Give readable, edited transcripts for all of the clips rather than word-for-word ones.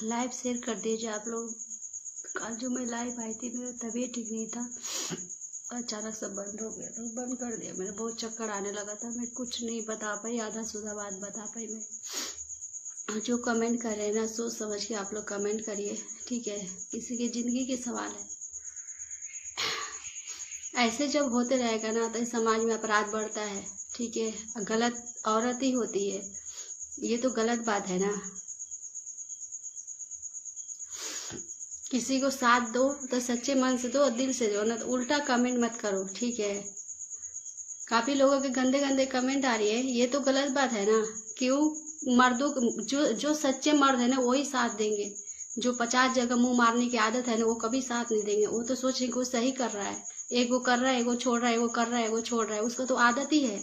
Live share कर दीजिए आप लोग। कल जो मैं लाइव आई थी मेरा तबीयत ठीक नहीं था, अचानक सब बंद हो गया तो बंद कर दिया मैंने। बहुत चक्कर आने लगा था, मैं कुछ नहीं बता पाई, आधा सुधा बात बता पाई मैं। जो कमेंट कर रहे हैं ना, सोच समझ के आप लोग कमेंट करिए, ठीक है। किसी की ज़िंदगी के सवाल है। ऐसे जब होते रहेगा ना तो इस समाज में अपराध बढ़ता है, ठीक है। गलत औरत ही होती है, ये तो गलत बात है ना। किसी को साथ दो तो सच्चे मन से दो और दिल से दो, ना तो उल्टा कमेंट मत करो, ठीक है। काफी लोगों के गंदे गंदे कमेंट आ रही है, ये तो गलत बात है ना। क्यों मर्दों जो सच्चे मर्द है ना वही साथ देंगे। जो 50 जगह मुंह मारने की आदत है ना वो कभी साथ नहीं देंगे। वो तो सोचेंगे वो सही कर रहा है, एक वो कर रहा है, एक वो छोड़ रहा है, एक वो कर रहा है, एक वो छोड़ रहा है, उसका तो आदत ही है।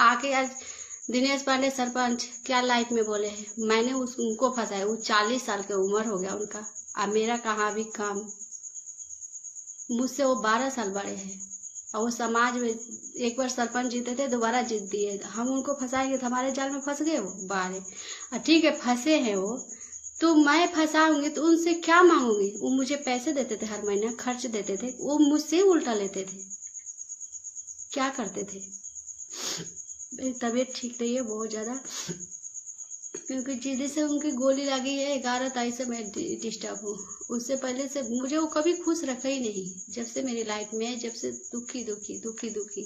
आके आज दिनेश पांडे सरपंच क्या लाइफ में बोले हैं, मैंने उनको फंसाया। वो 40 साल की उम्र हो गया उनका, अब मेरा कहाँ भी काम। मुझसे वो 12 साल बड़े हैं और वो समाज में एक बार सरपंच जीते थे, दोबारा जीत दिए। हम उनको फंसाएंगे तो हमारे जाल में फंस गए वो बारे। ठीक है फंसे हैं वो, तो मैं फंसाऊंगी तो उनसे क्या मांगूंगी। वो मुझे पैसे देते थे, हर महीना खर्च देते थे, वो मुझसे उल्टा लेते थे। क्या करते थे। मेरी तबीयत ठीक नहीं है बहुत ज्यादा, क्योंकि जिस से उनकी गोली लगी है 11 तारीख से मैं डिस्टर्ब हूँ। उससे पहले से मुझे वो कभी खुश रखा ही नहीं, जब से मेरी लाइफ में है, जब से दुखी दुखी दुखी दुखी।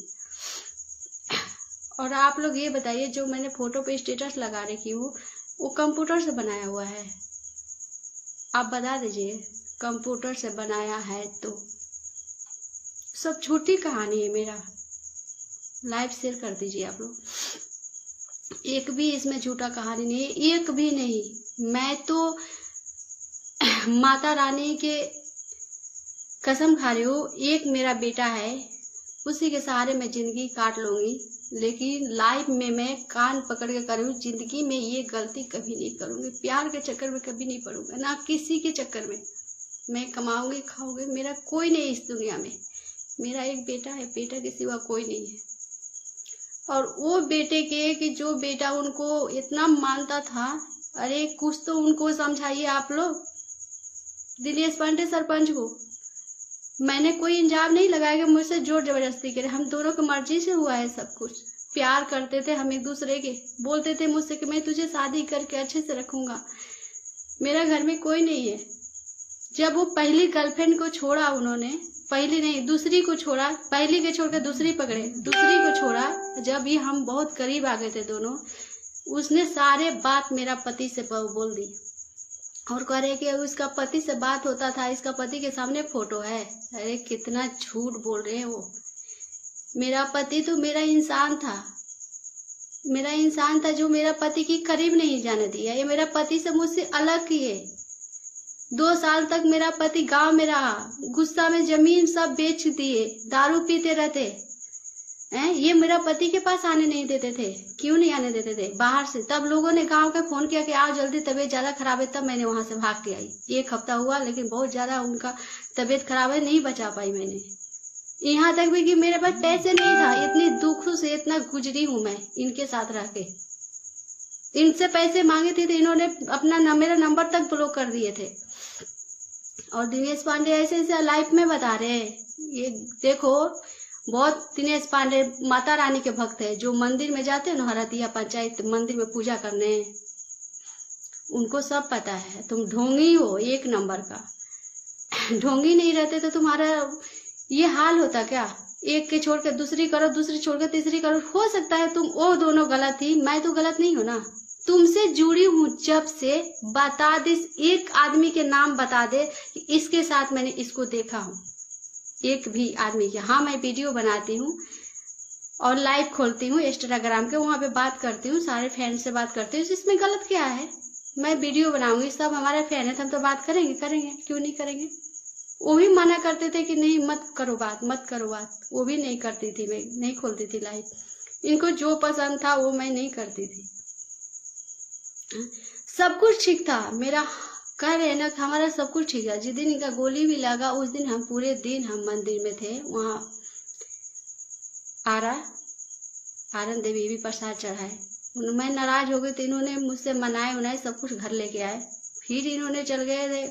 और आप लोग ये बताइए, जो मैंने फोटो पे स्टेटस लगा रखी हूँ वो कंप्यूटर से बनाया हुआ है? आप बता दीजिए, कंप्यूटर से बनाया है तो सब छोटी कहानी है मेरा। लाइव शेयर कर दीजिए आप लोग। एक भी इसमें झूठा कहानी नहीं है, एक भी नहीं। मैं तो माता रानी के कसम खा रही हूँ, एक मेरा बेटा है, उसी के सहारे मैं जिंदगी काट लूंगी। लेकिन लाइफ में मैं कान पकड़ के कर रही हूँ, जिंदगी में ये गलती कभी नहीं करूंगी। प्यार के चक्कर में कभी नहीं पड़ूंगा, ना किसी के चक्कर में। मैं कमाऊंगी खाऊंगी, मेरा कोई नहीं इस दुनिया में। मेरा एक बेटा है, बेटा के सिवा कोई नहीं है। और वो बेटे के कि जो बेटा उनको इतना मानता था, अरे कुछ तो उनको समझाइए आप लोग। दिनेश पांडे सरपंच को मैंने कोई इंजाम नहीं लगाया कि मुझसे जोर जबरदस्ती करे। हम दोनों की मर्जी से हुआ है सब कुछ। प्यार करते थे हम एक दूसरे के, बोलते थे मुझसे कि मैं तुझे शादी करके अच्छे से रखूंगा। मेरा घर में कोई नहीं है। जब वो पहली गर्लफ्रेंड को छोड़ा, उन्होंने पहली नहीं दूसरी को छोड़ा, पहली के छोड़कर दूसरी पकड़े, दूसरी को छोड़ा। जब ये हम बहुत करीब आ गए थे दोनों, उसने सारे बात मेरा पति से बोल दी और कह रहे कि उसका पति से बात होता था, इसका पति के सामने फोटो है। अरे कितना झूठ बोल रहे हैं वो। मेरा पति तो मेरा इंसान था, मेरा इंसान था जो मेरा पति की करीब नहीं जाने दिया। ये मेरा पति से मुझसे अलग किए। 2 साल तक मेरा पति गांव में रहा, गुस्सा में जमीन सब बेच दिए, दारू पीते रहते हैं। ये मेरा पति के पास आने नहीं देते थे। क्यों नहीं आने देते थे बाहर से? तब लोगों ने गांव का फोन किया कि आओ जल्दी, तबीयत ज्यादा खराब है। तब मैंने वहां से भाग के आई। 1 हफ्ता हुआ, लेकिन बहुत ज्यादा उनका तबीयत खराब है, नहीं बचा पाई मैंने। यहाँ तक भी कि मेरे पास पैसे नहीं था। इतनी दुखों से इतना गुजरी हूं मैं इनके साथ रह के। इनसे पैसे मांगे थे तो इन्होंने अपना मेरा नंबर तक ब्लॉक कर दिए थे। और दिनेश पांडे ऐसे ऐसे लाइफ में बता रहे हैं। ये देखो, बहुत दिनेश पांडे माता रानी के भक्त है, जो मंदिर में जाते हैं ना, हरदिया पंचायत मंदिर में पूजा करने, उनको सब पता है। तुम ढोंगी हो 1 नंबर का। ढोंगी नहीं रहते तो तुम्हारा ये हाल होता क्या? एक के छोड़ के दूसरी करो, दूसरी छोड़ के तीसरी करो। हो सकता है तुम वो दोनों गलत थी, मैं तो गलत नहीं हूं ना। तुमसे जुड़ी हूं जब से, बता दे, एक आदमी के नाम बता दे कि इसके साथ मैंने इसको देखा हूं। एक भी आदमी के। हाँ, मैं वीडियो बनाती हूँ और लाइव खोलती हूँ इंस्टाग्राम के, वहां पे बात करती हूँ, सारे फैन से बात करती हूँ। इसमें गलत क्या है? मैं वीडियो बनाऊंगी, सब हमारे फैन है, हम तो बात करेंगे, क्यों नहीं करेंगे। वो भी मना करते थे कि नहीं मत करो बात, मत करो बात। वो भी नहीं करती थी, मैं नहीं खोलती थी लाइव। इनको जो पसंद था वो मैं नहीं करती थी। सब कुछ ठीक था मेरा, कह रहे ना, हमारा सब कुछ ठीक है। जिस दिन इनका गोली भी लगा उस दिन हम पूरे दिन हम मंदिर में थे। वहाँ आरन देवी भी प्रसाद चढ़ाए। मैं नाराज हो गई तो इन्होंने मुझसे मनाए उनाए सब कुछ घर लेके आए। फिर इन्होंने चल गए थे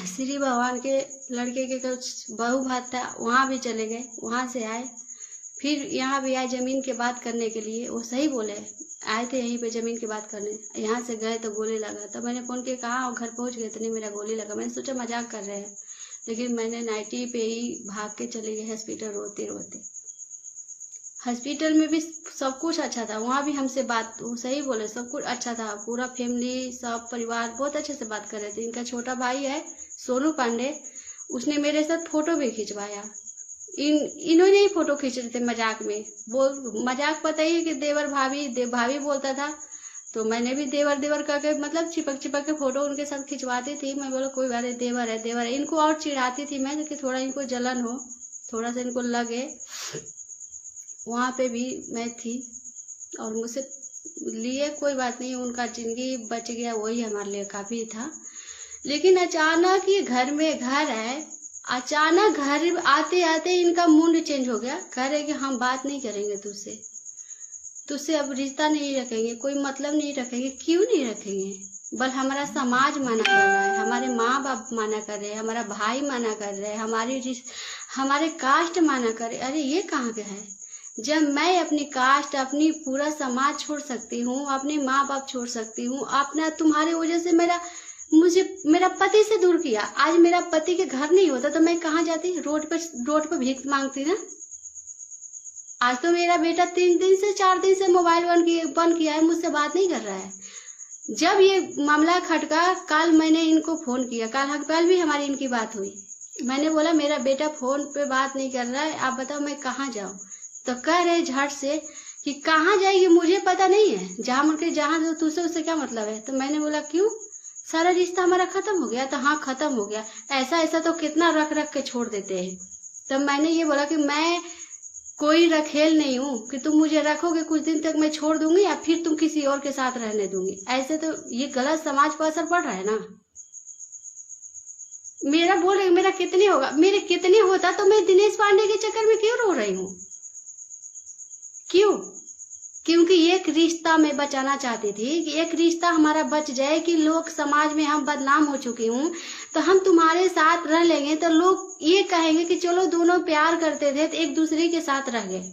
श्री भगवान के लड़के के कुछ बहू भात था, वहाँ भी चले गए, वहाँ से आए। फिर यहाँ भी आए जमीन की बात करने के लिए। वो सही बोले, आए थे यहीं पे जमीन की बात करने। यहाँ से गए तो गोली लगा। तो मैंने फोन किया, कहाँ, और घर पहुँच गए, इतनी मेरा गोली लगा। मैंने सोचा मजाक कर रहे हैं, लेकिन मैंने नाइटी पे ही भाग के चली गई हॉस्पिटल रोते रोते। हॉस्पिटल में भी सब कुछ अच्छा था, वहाँ भी हमसे बात, वो सही बोले, सब कुछ अच्छा था। पूरा फैमिली, सब परिवार बहुत अच्छे से बात कर रहे थे। इनका छोटा भाई है सोनू पांडे, उसने मेरे साथ फोटो भी खिंचवाया। इन्होंने ही फोटो खींच रहे थे मजाक में। वो मजाक पता ही है कि देवर भाभी भाभी बोलता था, तो मैंने भी देवर देवर करके मतलब चिपक चिपक के फोटो उनके साथ खिंचवाती थी। मैं बोला कोई बात नहीं, देवर है देवर है। इनको और चिढ़ाती थी मैं कि थोड़ा इनको जलन हो, थोड़ा सा इनको लगे। वहाँ पे भी मैं थी और मुझसे लिए कोई बात नहीं, उनका जिंदगी बच गया, वही हमारे लिए काफी था। लेकिन अचानक ये घर में घर है, अचानक घर आते आते इनका मूड चेंज हो गया। कह रहे कि हम बात नहीं करेंगे तुझसे अब रिश्ता नहीं रखेंगे, कोई मतलब नहीं रखेंगे। क्यों नहीं रखेंगे? बल हमारा समाज मना कर रहा है, हमारे माँ बाप मना कर रहे हैं, हमारा भाई मना कर रहे हैं, हमारे कास्ट मना कर रहे। अरे ये कहाँ के है? जब मैं अपनी कास्ट, अपनी पूरा समाज छोड़ सकती हूँ, अपने माँ बाप छोड़ सकती हूँ, अपना तुम्हारे वजह से मेरा पति से दूर किया। आज मेरा पति के घर नहीं होता तो मैं कहाँ जाती? रोड पर भीख मांगती ना। आज तो मेरा बेटा 3 दिन से 4 दिन से मोबाइल बंद किया है, मुझसे बात नहीं कर रहा है। जब ये मामला खटका, कल मैंने इनको फोन किया, कल भी हमारी इनकी बात हुई। मैंने बोला मेरा बेटा फोन पे बात नहीं कर रहा है, आप बताओ मैं कहाँ जाऊँ? तो कह रहे झट से कि कहाँ जाएगी मुझे पता नहीं है, जहाँ तुझसे उससे क्या मतलब है? तो मैंने बोला क्यों, सारा रिश्ता हमारा खत्म हो गया? तो हाँ खत्म हो गया। ऐसा तो कितना रख रख के छोड़ देते हैं। तब मैंने ये बोला कि मैं कोई रखेल नहीं हूँ कि तुम मुझे रखोगे कुछ दिन तक मैं छोड़ दूंगी या फिर तुम किसी और के साथ रहने दूंगी। ऐसे तो ये गलत समाज पर असर पड़ रहा है ना। मेरा कितने होगा, मेरे कितने होता तो मैं दिनेश पांडे के चक्कर में क्यों रो रही हूँ? क्यों? क्योंकि एक रिश्ता मैं बचाना चाहती थी कि एक रिश्ता हमारा बच जाए कि लोग समाज में हम बदनाम हो चुकी हूँ तो हम तुम्हारे साथ रह लेंगे तो लोग ये कहेंगे कि चलो दोनों प्यार करते थे तो एक दूसरे के साथ रह गए,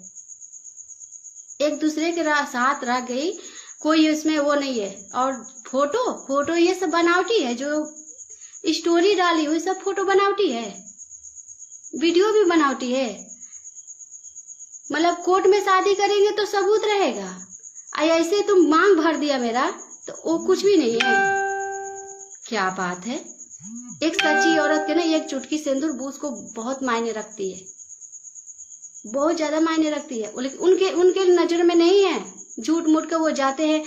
एक दूसरे के साथ रह गई, कोई उसमें वो नहीं है। और फोटो ये सब बनावटी है, जो स्टोरी डाली हुई सब फोटो बनावटी है, वीडियो भी बनावटी है। मतलब कोर्ट में शादी करेंगे तो सबूत रहेगा, ऐसे तुम मांग भर दिया मेरा तो वो कुछ भी नहीं है। क्या बात है? एक सच्ची औरत के ना एक चुटकी सिंदूर बूझ को बहुत मायने रखती है, बहुत ज्यादा मायने रखती है। लेकिन उनके नजर में नहीं है। झूठ मूठ के वो जाते हैं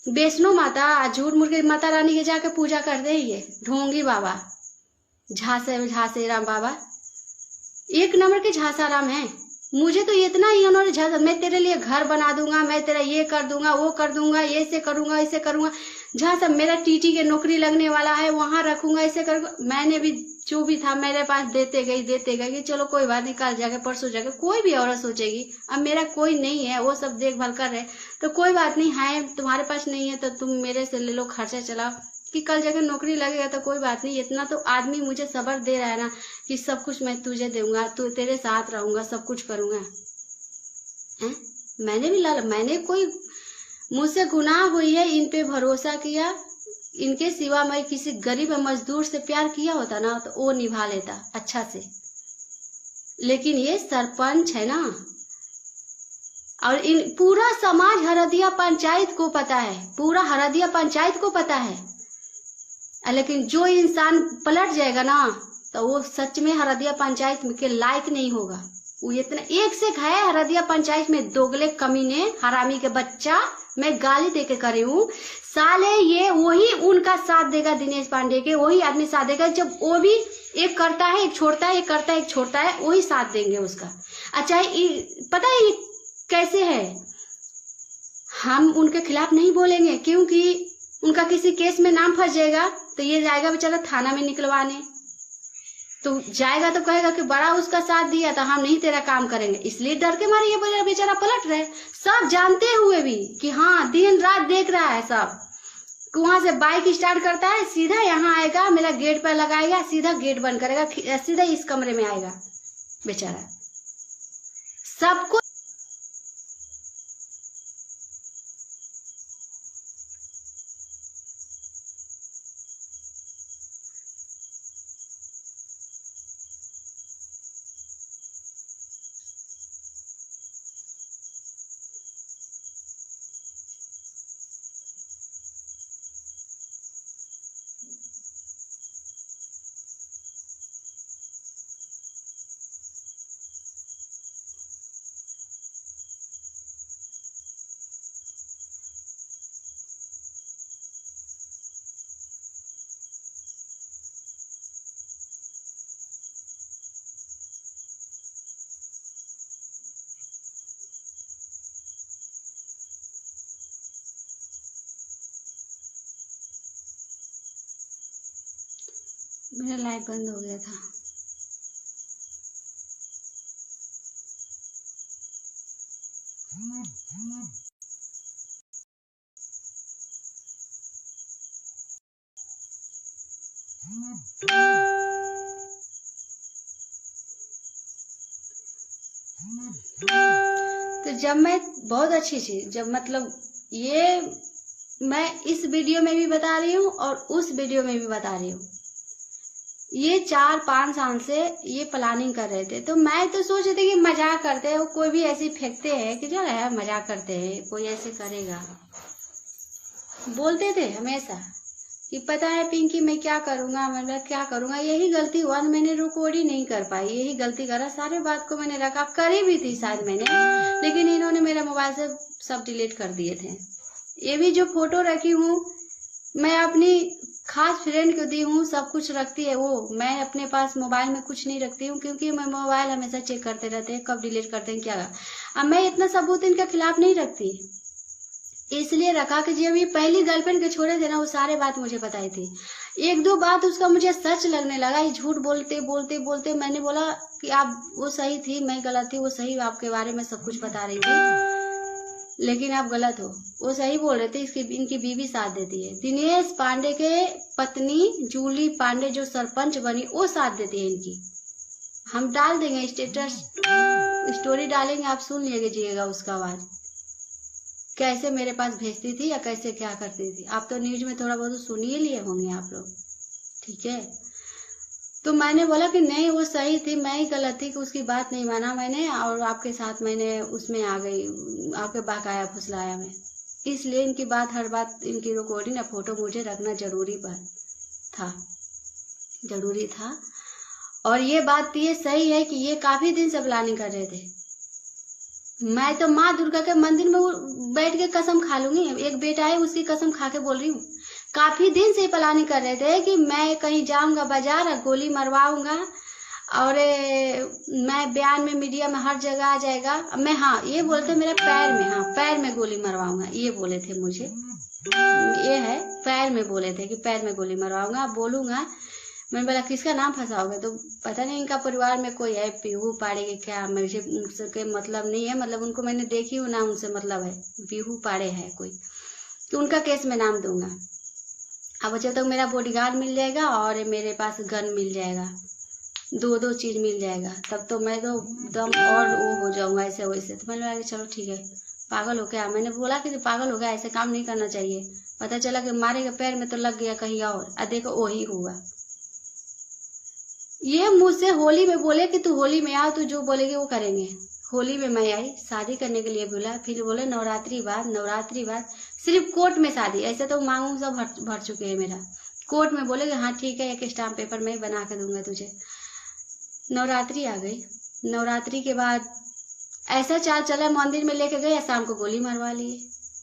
वैष्णो माता, झूठ मूठ के माता रानी के जाके पूजा करते हैं। ये ढोंगी बाबा, झांसे राम बाबा, एक नंबर के झांसाराम है। मुझे तो इतना ही उन्होंने मैं तेरे लिए घर बना दूंगा, मैं तेरा ये कर दूंगा, वो कर दूंगा, ये से करूंगा, इसे करूंगा, जहाँ सब मेरा टीटी के नौकरी लगने वाला है वहां रखूंगा, ऐसे करूंगा। मैंने भी जो भी था मेरे पास देते गई कि चलो कोई बात नहीं, कल जाके परसों जाके कोई भी औरत सोचेगी अब मेरा कोई नहीं है, वो सब देखभाल कर रहे तो कोई बात नहीं है, तुम्हारे पास नहीं है तो तुम मेरे से ले लो, खर्चा चलाओ, कि कल जाके नौकरी लगेगा तो कोई बात नहीं। इतना तो आदमी मुझे सब्र दे रहा है ना कि सब कुछ मैं तुझे दूंगा, तू तेरे साथ रहूंगा, सब कुछ करूंगा। मैंने कोई मुझसे गुनाह हुई है, इन पे भरोसा किया, इनके सिवा मैं किसी गरीब मजदूर से प्यार किया होता ना तो वो निभा लेता अच्छा से। लेकिन ये सरपंच है ना, और इन पूरा समाज हरदिया पंचायत को पता है, पूरा हरदिया पंचायत को पता है। लेकिन जो इंसान पलट जाएगा ना तो वो सच में हरदिया पंचायत के लायक नहीं होगा। वो इतना एक से है हरदिया पंचायत में दोगले कमीने हरामी के बच्चा, मैं गाली देके करे हूँ साले। ये वही उनका साथ देगा, दिनेश पांडे के वही आदमी साथ देगा। जब वो भी एक करता है एक छोड़ता है, एक करता है एक छोड़ता है, वही साथ देंगे उसका। अच्छा पता है ये कैसे है? हम उनके खिलाफ नहीं बोलेंगे क्योंकि उनका किसी केस में नाम फंस जाएगा तो ये जाएगा बेचारा थाना में निकलवाने, तो जाएगा तो कहेगा कि बड़ा उसका साथ दिया तो हम नहीं तेरा काम करेंगे, इसलिए डर के मारे ये बेचारा पलट रहे, सब जानते हुए भी कि हाँ दिन रात देख रहा है सब। वहां से बाइक स्टार्ट करता है, सीधा यहाँ आएगा, मेरा गेट पर लगाएगा, सीधा गेट बंद करेगा, सीधा इस कमरे में आएगा बेचारा। सबको मेरा लाइट बंद हो गया था। तो जब मैं बहुत अच्छी चीज, जब मतलब ये मैं इस वीडियो में भी बता रही हूँ और उस वीडियो में भी बता रही हूँ, ये 4-5 साल से ये प्लानिंग कर रहे थे। तो मैं तो सोच रही थी कि मजाक करते हैं, कोई भी ऐसे फेंकते हैं कि चल यार मजाक करते हैं, कोई ऐसे करेगा। बोलते थे हमेशा कि पता है पिंकी मैं क्या करूंगा, मतलब क्या करूंगा, यही गलती हुआ, मैंने रिकॉर्ड ही नहीं कर पाई, यही गलती करा, सारे बात को मैंने रखा, करी भी थी शायद मैंने, लेकिन इन्होंने मेरा मोबाइल से सब डिलीट कर दिए थे। ये भी जो फोटो रखी हूँ मैं अपनी खास फ्रेंड को दी हूँ, सब कुछ रखती है वो, मैं अपने पास मोबाइल में कुछ नहीं रखती हूँ, क्योंकि मैं मोबाइल हमेशा चेक करते रहते हैं, कब डिलीट करते हैं क्या। अब मैं इतना सबूत इनके खिलाफ नहीं रखती, इसलिए रखा कि जब ये पहली गर्लफ्रेंड के छोड़े थे ना, वो सारे बात मुझे बताई थी। 1-2 बात उसका मुझे सच लगने लगा, ये झूठ बोलते बोलते बोलते मैंने बोला कि आप, वो सही थी मैं गलत थी, वो सही आपके बारे में सब कुछ बता रही थी लेकिन आप गलत हो, वो सही बोल रहे थे, इनकी बीवी साथ देती है। दिनेश पांडे के पत्नी जूली पांडे जो सरपंच बनी वो साथ देती है इनकी। हम डाल देंगे स्टेटस स्टोरी डालेंगे, आप सुन लीजिएगा उसका आवाज कैसे मेरे पास भेजती थी या कैसे क्या करती थी। आप तो न्यूज में थोड़ा बहुत सुन ही लिए होंगे आप लोग, ठीक है। तो मैंने बोला कि नहीं वो सही थी, मैं ही गलत थी कि उसकी बात नहीं माना मैंने, और आपके साथ मैंने उसमें आ गई, आपके बहकाया फुसलाया मैं, इसलिए इनकी बात, हर बात इनकी रिकॉर्डिंग या फोटो मुझे रखना जरूरी था। और ये बात ये सही है कि ये काफी दिन से प्लानिंग कर रहे थे। मैं तो माँ दुर्गा के मंदिर में बैठ के कसम खा लूंगी, एक बेटा है उसकी कसम खा के बोल रही हूँ, काफी दिन से प्लानिंग कर रहे थे कि मैं कहीं जाऊंगा बाजार, गोली मरवाऊंगा और मैं बयान में मीडिया में हर जगह आ जाएगा। मैं हाँ ये बोलते मेरे पैर में गोली मरवाऊंगा, ये बोले थे मुझे, ये है पैर में बोले थे कि पैर में गोली मरवाऊंगा, बोलूंगा। मैंने बोला किसका नाम फंसाओगे, तो पता नहीं इनका परिवार में कोई है पीहू पाड़े के क्या, मुझे उनसे मतलब नहीं है, मतलब उनको मैंने देखी हूँ ना, उनसे मतलब है, पीहू पाड़े है कोई, तो उनका केस में नाम दूंगा। अब जब तक मेरा बॉडीगार्ड मिल जाएगा और मेरे पास गन मिल जाएगा, 2 चीज मिल जाएगा, तब तो मैं तो दम और वो हो जाऊंगा ऐसे वैसे। तो मैंने बोला चलो ठीक है, पागल हो गया, मैंने बोला कि पागल हो गया, ऐसे काम नहीं करना चाहिए। पता चला कि मारेगा पैर में तो लग गया कहीं और, देखो वही हुआ। ये मुझसे होली में बोले कि तू होली में आओ, तू जो बोलेगी वो करेंगे। होली में मैं आई, शादी करने के लिए बोला, फिर बोले नवरात्रि बाद सिर्फ कोर्ट में शादी, ऐसे तो मांगू सब भर चुके हैं मेरा, कोर्ट में बोले कि हाँ ठीक है, एक स्टाम्प पेपर में बना के दूंगा तुझे। नवरात्रि आ गई, नवरात्रि के बाद ऐसा चाल चला, मंदिर में लेके गए, शाम को गोली मरवा लिए।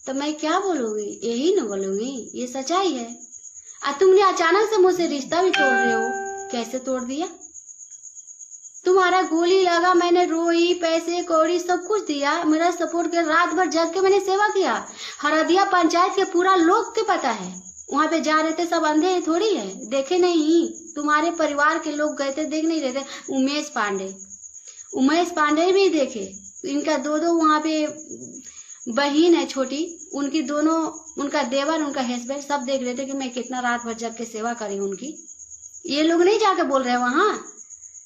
तो मैं क्या बोलूंगी, यही न बोलूंगी, ये सच्चाई है। तुमने अचानक से मुझसे रिश्ता भी तोड़ रहे हो, कैसे तोड़ दिया? तुम्हारा गोली लगा, मैंने रोई, पैसे कौड़ी सब कुछ दिया, मेरा सपोर्ट किया, रात भर जग के मैंने सेवा किया, हरदिया पंचायत के पूरा लोग के पता है, वहां पे जा रहे थे, सब अंधे थोड़ी है, देखे नहीं? तुम्हारे परिवार के लोग गए थे, देख नहीं रहे थे? उमेश पांडे भी देखे। इनका दो वहां पे बहन है छोटी, उनकी दोनों, उनका देवर, उनका हस्बैंड सब देख रहे थे कि मैं कितना रात भर जग के सेवा करी उनकी। ये लोग नहीं जाके बोल रहे वहां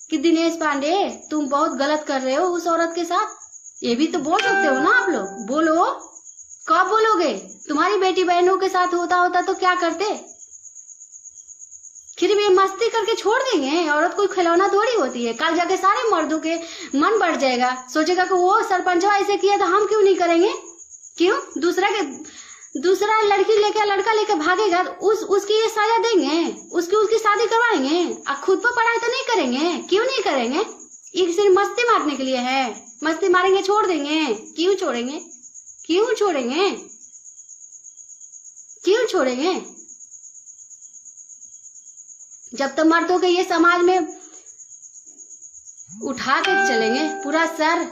कि दिनेश पांडे तुम बहुत गलत कर रहे हो उस औरत के साथ। ये भी तो बोल सकते हो ना आप लोग, बोलो। कब बोलोगे? तुम्हारी बेटी बहनों के साथ होता तो क्या करते? फिर भी मस्ती करके छोड़ देंगे? औरत कोई खिलौना थोड़ी होती है। कल जाके सारे मर्दों के मन बढ़ जाएगा, सोचेगा कि वो सरपंचवा ऐसे किया तो हम क्यों नहीं करेंगे? क्यों? दूसरा लड़की लेके, लड़का लेके भागेगा तो उसकी ये सजा देंगे, उसकी शादी करवाएंगे, और खुद पर पढ़ाई तो नहीं करेंगे? क्यों नहीं करेंगे? ये सिर्फ मस्ती मारने के लिए है। मस्ती मारेंगे, छोड़ देंगे। क्यों छोड़ेंगे? क्यों छोड़ेंगे? क्यों छोड़ेंगे? जब तक मर्दों के ये समाज में उठा के चलेंगे पूरा सर,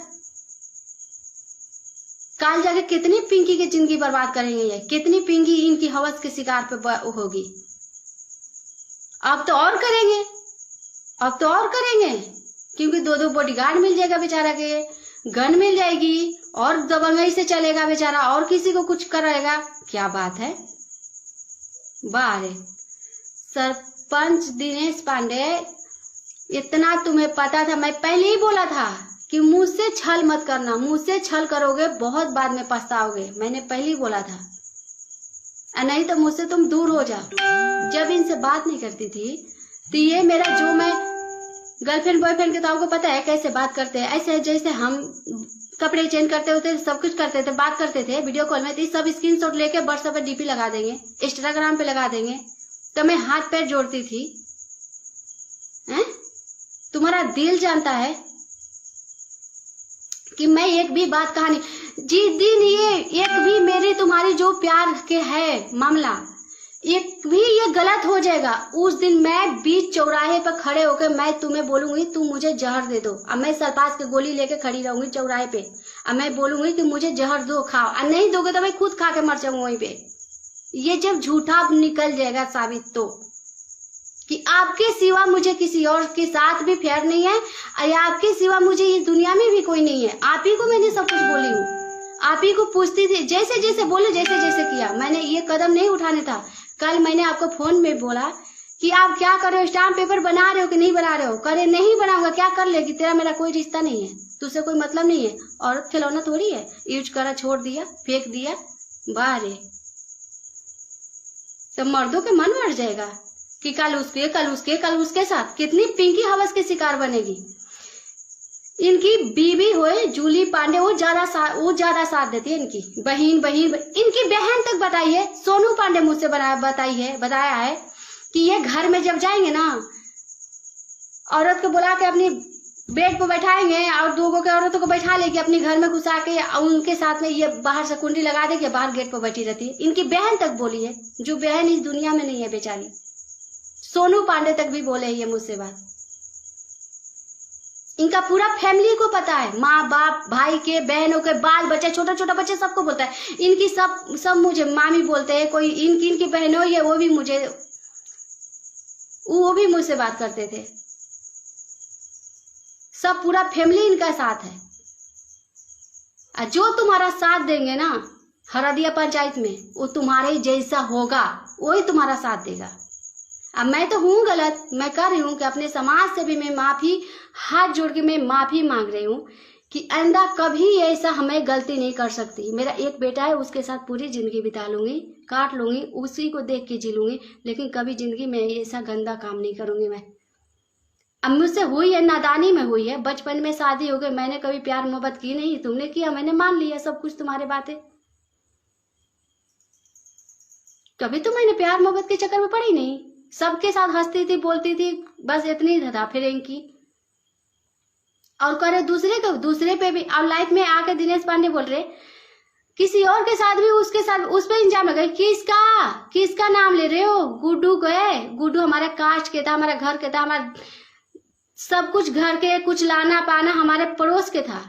काल जाके कितनी पिंकी की जिंदगी बर्बाद करेंगे ये, कितनी पिंकी इनकी हवस के शिकार पे होगी। अब तो और करेंगे, अब तो और करेंगे, क्योंकि दो बॉडीगार्ड मिल जाएगा बेचारा के, गन मिल जाएगी, और दबंगई से चलेगा बेचारा, और किसी को कुछ करेगा। क्या बात है? बारे सरपंच दिनेश पांडे, इतना तुम्हें पता था, मैं पहले ही बोला था कि मुझसे छल मत करना, मुझसे छल करोगे बहुत बाद में पछताओगे। मैंने पहले ही बोला था, नहीं तो मुझसे तुम दूर हो जाओ। जब इनसे बात नहीं करती थी तो ये मेरा, जो मैं गर्लफ्रेंड बॉयफ्रेंड के, तो आपको पता है कैसे बात करते हैं, ऐसे जैसे हम कपड़े चेंज करते होते, सब कुछ करते थे, बात करते थे वीडियो कॉल में, तो सब स्क्रीनशॉट लेके व्हाट्सएप पे डीपी लगा देंगे, इंस्टाग्राम पे लगा देंगे। तो मैं हाथ पैर जोड़ती थी। हैं? तुम्हारा दिल जानता है कि मैं एक भी बात कहानी, जिस दिन ये एक भी मेरी तुम्हारी जो प्यार के है मामला, एक भी ये गलत हो जाएगा, उस दिन मैं बीच चौराहे पर खड़े होकर मैं तुम्हें बोलूंगी तुम मुझे जहर दे दो। अब मैं सरपास की गोली लेके खड़ी रहूंगी चौराहे पे, अब मैं बोलूंगी कि मुझे जहर दो, खाओ, और नहीं दोगे तो मैं खुद खा के मर जाऊंगी वहीं पे। ये जब झूठा निकल जाएगा साबित, तो कि आपके सिवा मुझे किसी और के साथ भी प्यार नहीं है, और आपके सिवा मुझे इस दुनिया में भी कोई नहीं है। आप ही को मैंने सब कुछ बोली हूँ, आप ही को पूछती थी, जैसे जैसे बोले, जैसे जैसे किया। मैंने ये कदम नहीं उठाने था। कल मैंने आपको फोन में बोला कि आप क्या कर रहे हो, स्टाम्प पेपर बना रहे हो कि नहीं बना रहे हो? करे नहीं बनाऊंगा, क्या कर लेगी? तेरा मेरा कोई रिश्ता नहीं है, तुझसे कोई मतलब नहीं है। औरत खिलौना थोड़ी है, यूज करा, छोड़ दिया, फेंक दिया, बाहर। तो मर्दों के मन मर जाएगा कि कल उसके साथ कितनी पिंकी हवस के शिकार बनेगी। इनकी बीवी होए जूली पांडे, वो ज्यादा साथ देती है। इनकी बहन इनकी बहन तक बताई है, सोनू पांडे मुझसे बताया है कि ये घर में जब जाएंगे ना, औरत को बुला के अपनी बेड पर बैठाएंगे और दो के औरतों को बैठा लेके अपने घर में घुसा के उनके साथ में ये बाहर से कुंडी लगा देके बाहर गेट पर बैठी रहती है। इनकी बहन तक बोली है, जो बहन इस दुनिया में नहीं है बेचारी। सोनू पांडे तक भी बोले ये मुझसे बात। इनका पूरा फैमिली को पता है, माँ बाप, भाई के, बहनों के, बाल बच्चे, छोटा छोटा बच्चे, सबको बोलता है। इनकी सब मुझे मामी बोलते हैं। कोई इनकी बहनों है, वो भी मुझसे बात करते थे। सब पूरा फैमिली इनका साथ है। और जो तुम्हारा साथ देंगे ना हरदिया पंचायत में, वो तुम्हारे जैसा होगा, वही तुम्हारा साथ देगा। अब मैं तो हूँ गलत, मैं कर रही हूँ कि अपने समाज से भी मैं माफी, हाथ जोड़ के मैं माफी मांग रही हूँ कि आइंदा कभी ऐसा हमें गलती नहीं कर सकती। मेरा एक बेटा है, उसके साथ पूरी जिंदगी बिता लूंगी, काट लूंगी, उसी को देख के जी लूंगी, लेकिन कभी जिंदगी में ऐसा गंदा काम नहीं करूंगी मैं। अब मुझसे हुई है, नादानी में हुई है, बचपन में शादी हो गई, मैंने कभी प्यार मोहब्बत की नहीं, तुमने किया, मैंने मान लिया सब कुछ तुम्हारे बातें। कभी तो मैंने प्यार मोहब्बत के चक्कर में पड़ी नहीं, सबके साथ हंसती थी, बोलती थी, बस इतनी था फिर इनकी। और करे दूसरे पे भी। अब लाइफ में आके दिनेश पांडे बोल रहे किसी और के साथ भी, उसके साथ उस पर इंजाम लगा। किसका नाम ले रहे हो? गुड्डू को है। गुड्डू हमारे कास्ट के था, हमारा घर के था, हमारा सब कुछ घर के, कुछ लाना पाना हमारे पड़ोस के था।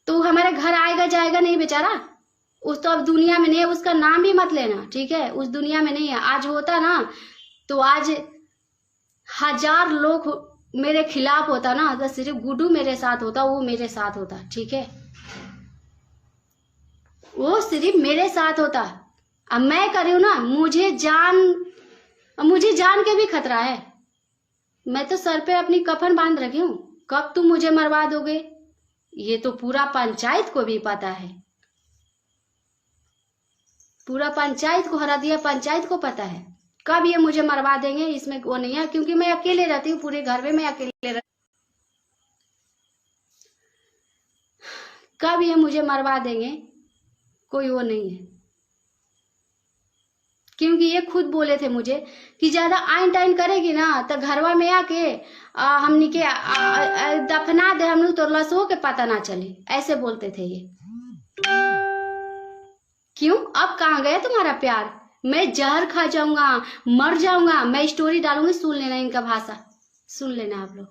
तो हमारे घर आएगा जाएगा नहीं बेचारा, उस तो अब दुनिया में नहीं है, उसका नाम भी मत लेना, ठीक है? उस दुनिया में नहीं है। आज होता ना तो आज 1000 लोग मेरे खिलाफ होता ना, तो सिर्फ गुड्डू मेरे साथ होता, वो मेरे साथ होता, ठीक है? वो सिर्फ मेरे साथ होता। अब मैं कर रही हूं ना, मुझे जान के भी खतरा है। मैं तो सर पे अपनी कफन बांध रखी हूं, कब तुम मुझे मरवा दोगे ये तो पूरा पंचायत को भी पता है। पूरा पंचायत को हरा दिया, पंचायत को पता है कब ये मुझे मरवा देंगे, इसमें वो नहीं है, क्योंकि मैं अकेले रहती हूँ, पूरे घर में मैं अकेले रहती। कब ये मुझे मरवा देंगे कोई वो नहीं है, क्योंकि ये खुद बोले थे मुझे कि ज्यादा आइन टाइन करेगी ना तो घरवा में आके हमनी के दफना दे, हम लोग तो लसो के पता ना चले, ऐसे बोलते थे ये। क्यों अब कहाँ गया तुम्हारा प्यार? मैं जहर खा जाऊंगा, मर जाऊंगा, मैं स्टोरी डालूंगी, सुन लेना इनका भाषा, सुन लेना आप लोग।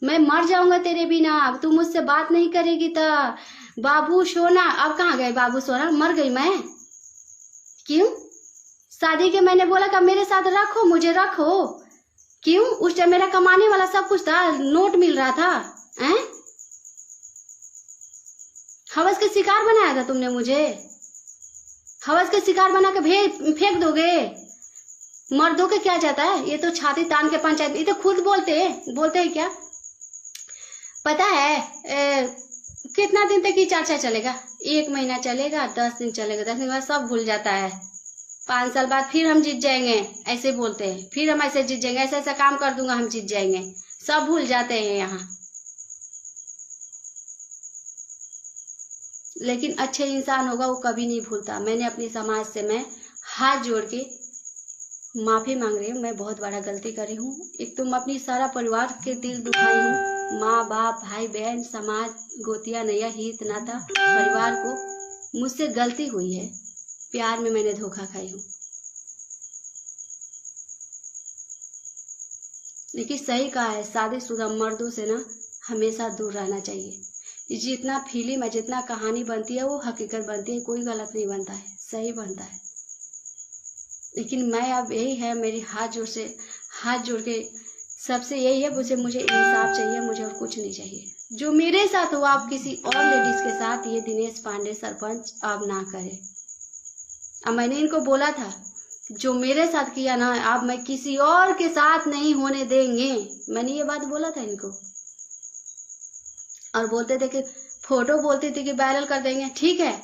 मैं मर जाऊंगा तेरे बिना, अब तू मुझसे बात नहीं करेगी तो बाबू सोना। अब कहाँ गए बाबू सोना? मर गई मैं। क्यों? शादी के मैंने बोला कि मेरे साथ रखो, मुझे रखो। क्यों? उस टाइम मेरा कमाने वाला सब कुछ था, नोट मिल रहा था। हवस के शिकार बनाया था तुमने मुझे, हवस के शिकार बना के फेंक दोगे? मर्दों के क्या जाता है, ये तो छाती तान के पंचायत, ये तो खुद बोलते हैं क्या पता है? कितना दिन तक ये चर्चा चलेगा? 1 महीना चलेगा, 10 दिन चलेगा, 10 दिन बाद सब भूल जाता है। 5 साल बाद फिर हम जीत जाएंगे, ऐसे बोलते हैं, फिर हम ऐसे जीत जाएंगे, ऐसा ऐसा काम कर दूंगा, हम जीत जाएंगे, सब भूल जाते हैं यहाँ। लेकिन अच्छे इंसान होगा वो कभी नहीं भूलता। मैंने अपनी समाज से मैं हाथ जोड़ के माफी मांग रही हूँ, मैं बहुत बड़ा गलती करी हूँ। एक तो मैं अपनी सारा परिवार के दिल दुखाई हूँ, माँ बाप भाई बहन समाज गोतिया नैया हित नाता परिवार को, मुझसे गलती हुई है, प्यार में मैंने धोखा खाई हूँ। लेकिन सही कहा है, शादीशुदा मर्दों से ना हमेशा दूर रहना चाहिए। जितना फिल्म है, जितना कहानी बनती है वो हकीकत बनती है, कोई गलत नहीं बनता है, सही बनता है। लेकिन मैं अब यही है, मेरी हाथ जोड़ के सबसे यही है, मुझे इंसाफ चाहिए, मुझे और कुछ नहीं चाहिए। जो मेरे साथ हुआ आप किसी और लेडीज के साथ, ये दिनेश पांडे सरपंच अब ना करे। अब मैंने इनको बोला था जो मेरे साथ किया ना, अब मैं किसी और के साथ नहीं होने देंगे, मैंने ये बात बोला था इनको। और बोलते थे कि फोटो बोलते थे कि वायरल कर देंगे, ठीक है।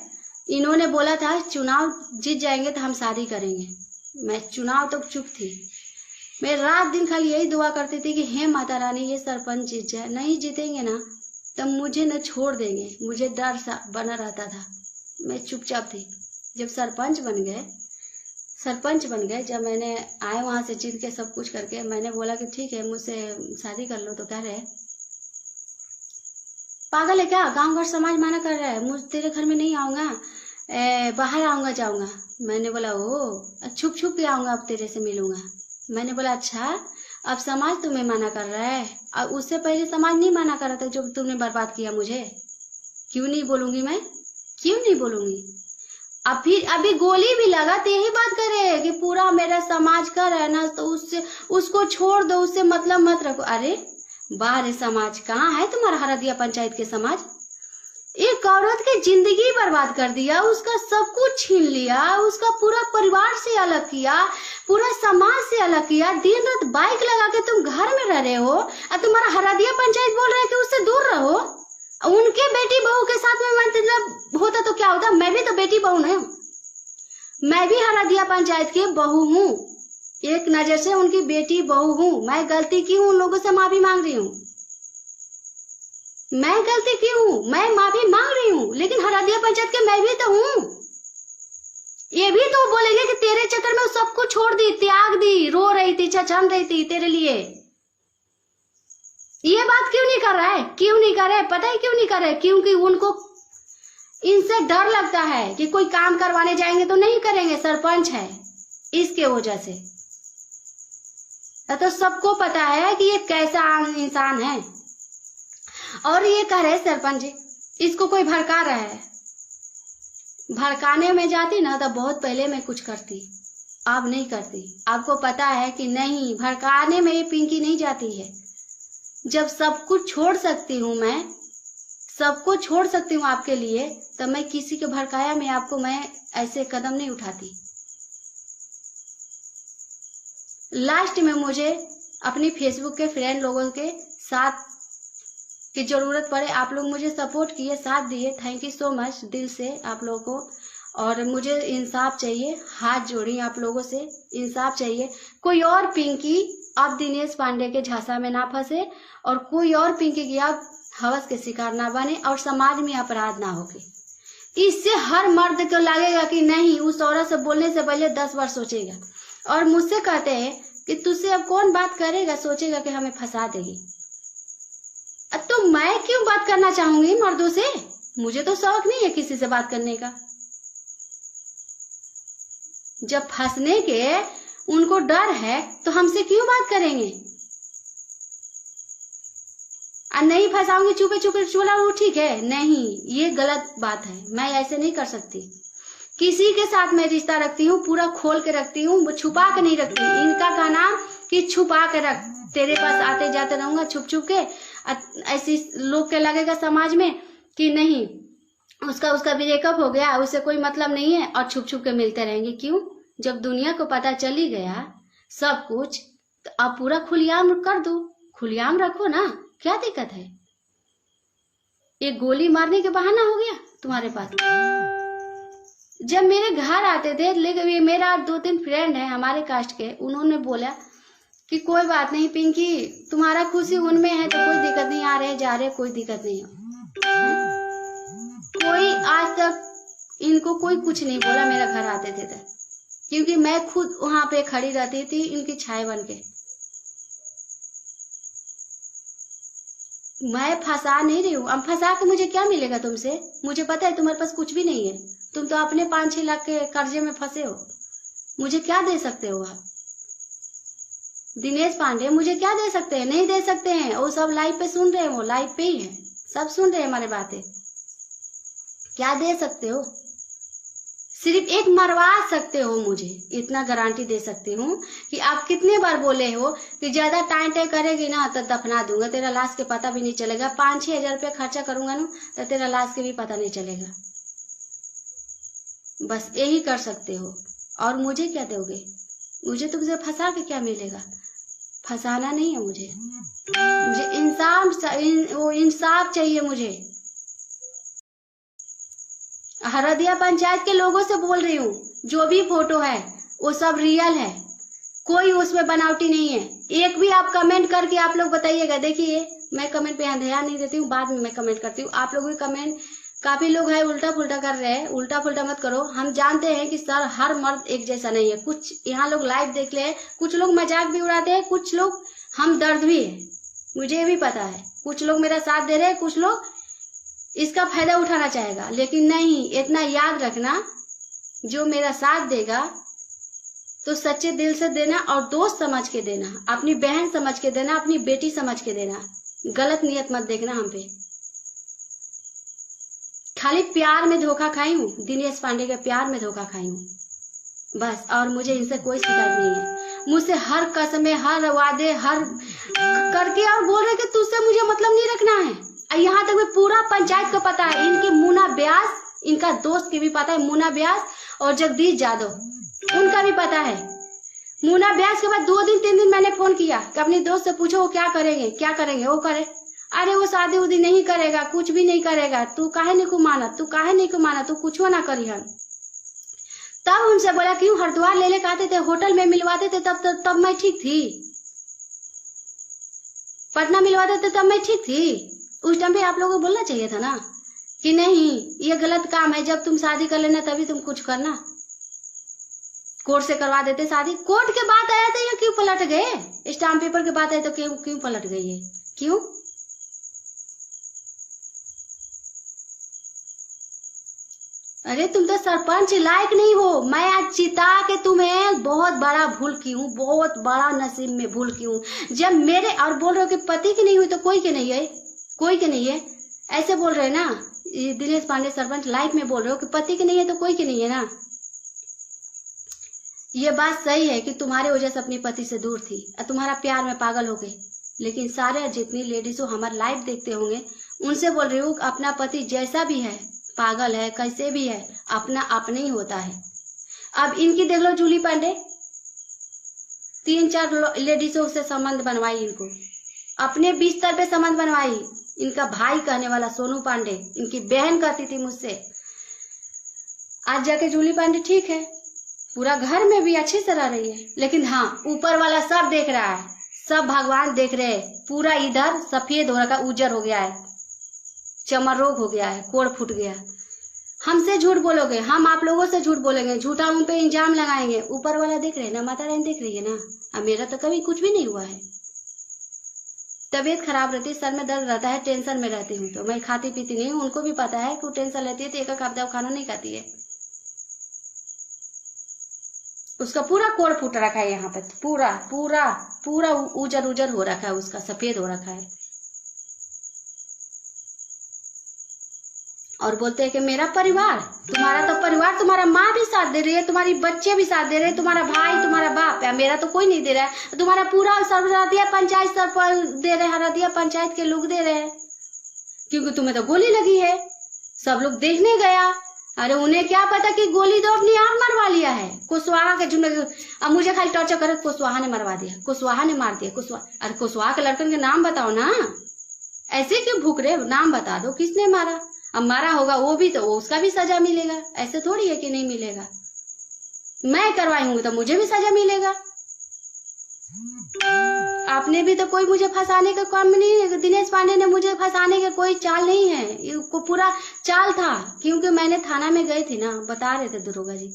इन्होंने बोला था चुनाव जीत जाएंगे तो हम शादी करेंगे, मैं चुनाव तक चुप थी। मैं रात दिन खाली यही दुआ करती थी कि हे माता रानी ये सरपंच जीत जाए। नहीं जीतेंगे ना तब मुझे न छोड़ देंगे, मुझे डर सा बना रहता था, मैं चुपचाप थी। जब सरपंच बन गए, जब मैंने आए वहां से जीत के सब कुछ करके, मैंने बोला कि ठीक है मुझसे शादी कर लो, तो कह रहे पागल है क्या, गांव घर समाज माना कर रहा है, मुझ तेरे घर में नहीं आऊंगा, बाहर आऊंगा जाऊंगा। मैंने बोला ओ छुप छुप के आऊंगा, अब तेरे से मिलूंगा। मैंने बोला अच्छा अब समाज तुम्हें माना कर रहा है, और उससे पहले समाज नहीं माना कर रहा था जो तुमने बर्बाद किया मुझे। क्यों नहीं बोलूंगी मैं, क्यों नहीं बोलूंगी? अभी गोली भी लगा तो यही बात करे कि पूरा मेरा समाज का रहना, तो उसको छोड़ दो, उससे मतलब मत रखो। अरे बाहर समाज कहाँ है तुम्हारा हरदिया पंचायत के समाज? एक औरत की जिंदगी बर्बाद कर दिया, उसका सब कुछ छीन लिया, उसका पूरा परिवार से अलग किया, पूरा समाज से अलग किया। दिन रात बाइक लगा के तुम घर में रह रहे हो, और तुम्हारा हरदिया पंचायत बोल रहे हैं कि उससे दूर रहो। उनके बेटी बहू के साथ में मतलब होता तो क्या होता? मैं भी तो बेटी बहू हूं, मैं भी हरदिया पंचायत की बहू हूँ, एक नजर से उनकी बेटी बहू हूँ। मैं गलती की हूँ, उन लोगों से माफी मांग रही हूँ, मैं गलती की हूँ, मैं माफी मांग रही हूँ। लेकिन हरदिया पंचायत के मैं भी तो हूँ, ये भी तो बोलेंगे कि तेरे चक्कर में सब कुछ छोड़ दी, त्याग दी, रो रही थी, छछन रही थी तेरे लिए। ये बात क्यों नहीं कर रहा है? क्यों नहीं कर रहा है? पता है क्यों नहीं कर रहा है? क्योंकि उनको इनसे डर लगता है कि कोई काम करवाने जाएंगे तो नहीं करेंगे, सरपंच है, इसके वजह से। तो सबको पता है कि ये कैसा इंसान है। और ये कह रहे सरपंच जी, इसको कोई भड़का रहा है, भड़काने में जाती ना तो बहुत पहले मैं कुछ करती, अब नहीं करती। आपको पता है कि नहीं, भड़काने में ये पिंकी नहीं जाती है। जब सब कुछ छोड़ सकती हूँ, मैं सबको छोड़ सकती हूँ आपके लिए, तब मैं किसी के भड़काया में आपको मैं ऐसे कदम नहीं उठाती। लास्ट में मुझे अपनी फेसबुक के फ्रेंड लोगों के साथ की जरूरत पड़े, आप लोग मुझे सपोर्ट किए, साथ दिए, थैंक यू सो मच दिल से आप लोगों को। और मुझे इंसाफ चाहिए, हाथ जोड़ी आप लोगों से, इंसाफ चाहिए। कोई और पिंकी अब दिनेश पांडे के झांसा में ना फंसे, और कोई और पिंकी की अब हवस के शिकार ना बने, और समाज में अपराध ना होके। इससे हर मर्द को लगेगा कि नहीं, उस औरत से बोलने से पहले 10 बार सोचेगा। और मुझसे कहते हैं कि तुझसे अब कौन बात करेगा, सोचेगा कि हमें फंसा देगी। तो मैं क्यों बात करना चाहूंगी मर्दों से? मुझे तो शौक नहीं है किसी से बात करने का। जब फंसने के उनको डर है तो हमसे क्यों बात करेंगे? नहीं फंसाऊंगी चुपे चुपे चोला वो ठीक है, नहीं, ये गलत बात है। मैं ऐसे नहीं कर सकती। किसी के साथ मैं रिश्ता रखती हूँ, पूरा खोल के रखती हूँ, छुपा के नहीं रखती। इनका कहना कि छुपा के रख, तेरे पास आते जाते रहूंगा छुप छुप के। ऐसी लोग के लगेगा समाज में कि नहीं, उसका ब्रेकअप हो गया, उससे कोई मतलब नहीं है, और छुप छुप के मिलते रहेंगे। क्यों? जब दुनिया को पता चली गया सब कुछ, तो अब पूरा खुलेआम कर दो, खुलेआम रखो ना, क्या दिक्कत है? एक गोली मारने के बहाना हो गया तुम्हारे पास। जब मेरे घर आते थे, लेकिन ये मेरा 2-3 फ्रेंड है हमारे कास्ट के, उन्होंने बोला कि कोई बात नहीं पिंकी, तुम्हारा खुशी उनमें है तो कोई दिक्कत नहीं, आ रहे जा रहे, कोई दिक्कत नहीं है। कोई आज तक इनको कोई कुछ नहीं बोला मेरा घर आते थे तो, क्योंकि मैं खुद वहां पे खड़ी रहती थी इनकी छाया बन के। मैं फंसा नहीं रही हूँ। अब फंसा के मुझे क्या मिलेगा तुमसे? मुझे पता है तुम्हारे पास कुछ भी नहीं है, तुम तो अपने 5-6 लाख के कर्जे में फंसे हो। मुझे क्या दे सकते हो आप? दिनेश पांडे मुझे क्या दे सकते हैं? नहीं दे सकते हैं। वो सब लाइव पे सुन रहे हैं, वो लाइव पे ही है, सब सुन रहे हैं हमारी बातें। क्या दे सकते हो? सिर्फ एक मरवा सकते हो मुझे, इतना गारंटी दे सकती हूँ कि आप कितने बार बोले हो कि ज्यादा टाइम करेगी ना तो दफना दूंगा, तेरा लाश के पता भी नहीं चलेगा। 5-6 हजार रुपया खर्चा करूंगा ना तो तेरा लाश के भी पता नहीं चलेगा। बस यही कर सकते हो। और मुझे क्या दोगे? मुझे तुमसे फंसा के क्या मिलेगा? फंसाना नहीं है मुझे इंसाफ चाहिए मुझे। हरदिया पंचायत के लोगों से बोल रही हूँ, जो भी फोटो है वो सब रियल है, कोई उसमें बनावटी नहीं है। एक भी आप कमेंट करके आप लोग बताइएगा। देखिए मैं कमेंट पे यहाँ ध्यान नहीं देती हूँ, बाद में मैं कमेंट करती हूँ। आप लोग भी कमेंट, काफी लोग है उल्टा पुल्टा कर रहे हैं, उल्टा पुल्टा मत करो। हम जानते हैं कि सर हर मर्द एक जैसा नहीं है। कुछ यहाँ लोग लाइव देख ले, कुछ लोग मजाक भी उड़ाते हैं, कुछ लोग हम दर्द भी है, मुझे भी पता है। कुछ लोग मेरा साथ दे रहे हैं, कुछ लोग इसका फायदा उठाना चाहेगा। लेकिन नहीं, इतना याद रखना, जो मेरा साथ देगा तो सच्चे दिल से देना, और दोस्त समझ के देना, अपनी बहन समझ के देना, अपनी बेटी समझ के देना। गलत नियत मत देखना हम पे। खाली प्यार में धोखा खाई हूँ, दिनेश पांडे के प्यार में धोखा खाई हूँ बस। और मुझे इनसे कोई शिकायत नहीं है। मुझसे हर कसमें, हर वादे, हर करके और बोल रहे कि तुझसे मुझे मतलब नहीं रखना है। यहाँ तक में पूरा पंचायत को पता है, इनके मुन्ना व्यास, इनका दोस्त के भी पता है, मुन्ना व्यास और जगदीश यादव, उनका भी पता है। मुन्ना व्यास के बाद 2 दिन 3 दिन मैंने फोन किया कि अपने दोस्त से पूछो वो क्या करेंगे वो करे। अरे वो शादी उदी नहीं करेगा, कुछ भी नहीं करेगा, तू काहे नहीं को माना, तू कुछ ना करी हम। तब उनसे बोला क्यों हरिद्वार ले लेके आते थे, होटल में मिलवाते थे, तब मैं ठीक थी। पटना मिलवाते थे तब मैं ठीक थी। उस टाइम पे आप लोगों को बोलना चाहिए था ना कि नहीं ये गलत काम है, जब तुम शादी कर लेना तभी तुम कुछ करना। कोर्ट से करवा देते शादी। कोर्ट के बात आया तो ये क्यों पलट गए? स्टाम्प पेपर के बात आया तो क्यों पलट गई है? क्यों? अरे तुम तो सरपंच लायक नहीं हो। मैं आज चिता के तुम्हें बहुत बड़ा भूल की हूँ, बहुत बड़ा नसीब में भूल की हूँ। जब मेरे और बोल रहे हो कि पति की नहीं हुई तो कोई के नहीं है, कोई के नहीं है, ऐसे बोल रहे ना। दिनेश पांडे सरपंच लाइव में बोल रहे हो कि पति की नहीं है तो कोई की नहीं है ना। ये बात सही है कि तुम्हारे वजह से अपने पति से दूर थी और तुम्हारा प्यार में पागल हो गए, लेकिन सारे जितनी लेडीज हमारा लाइव देखते होंगे उनसे बोल रही हूँ अपना पति जैसा भी है, पागल है, कैसे भी है, अपना अपने ही होता है। अब इनकी देख लो जूली पांडे, 3-4 लेडीजों से संबंध बनवाई, इनको अपने बिस्तर पे संबंध बनवाई। इनका भाई कहने वाला सोनू पांडे, इनकी बहन कहती थी मुझसे, आज जाके जूली पांडे ठीक है, पूरा घर में भी अच्छे से रह रही है। लेकिन हाँ, ऊपर वाला सब देख रहा है, सब भगवान देख रहे हैं। पूरा इधर सफेद हो रखा, उजर हो गया है, चमर रोग हो गया है, कोड़ फूट गया। हमसे झूठ बोलोगे, हम आप लोगों से झूठ बोलेंगे, झूठा उन पे इंजाम लगाएंगे। ऊपर वाला देख रहे हैं ना, माता रानी देख रही है ना। अब मेरा तो कभी कुछ भी नहीं हुआ है। तबीयत खराब रहती है, सर में दर्द रहता है, टेंशन में रहती हूँ तो मैं खाती पीती नहीं हूँ। उनको भी पता है कि वो टेंशन लेती है तो एक कप दवा खाना नहीं खाती है। उसका पूरा कोड़ फूट रखा है यहाँ पे, पूरा पूरा पूरा उजर उजर हो रखा है, उसका सफेद हो रखा है। और बोलते हैं कि मेरा परिवार, तुम्हारा तो परिवार, तुम्हारा माँ भी साथ दे रही है, तुम्हारी बच्चे भी साथ दे रहे हैं, तुम्हारा भाई, तुम्हारा बाप है, मेरा तो कोई नहीं दे रहा है। तुम्हारा पूरा हरदिया पंचायत सर दे रहे, हरदिया पंचायत के लोग दे रहे हैं, क्योंकि तुम्हें तो गोली लगी है। सब लोग देखने गया, अरे उन्हें क्या पता कि गोली तो अपने आप मरवा लिया है। कुशवाहा के झुंड, अब मुझे खाली टॉर्चर करे, कुशवाहा ने मरवा दिया, कुशवाहा ने मार दिया, कुशवाहा। अरे कुशवाहा के लड़कन के नाम बताओ ना, ऐसे क्यों भूख रहे, नाम बता दो किसने मारा। अब मारा होगा वो भी तो उसका भी सजा मिलेगा, ऐसे थोड़ी है कि नहीं मिलेगा। मैं करवाई हूँ तो मुझे भी सजा मिलेगा। आपने भी तो कोई मुझे फंसाने का काम नहीं है, दिनेश पांडे ने मुझे फंसाने का कोई चाल नहीं है, ये पूरा चाल था। क्योंकि मैंने थाना में गई थी ना, बता रहे थे दरोगा जी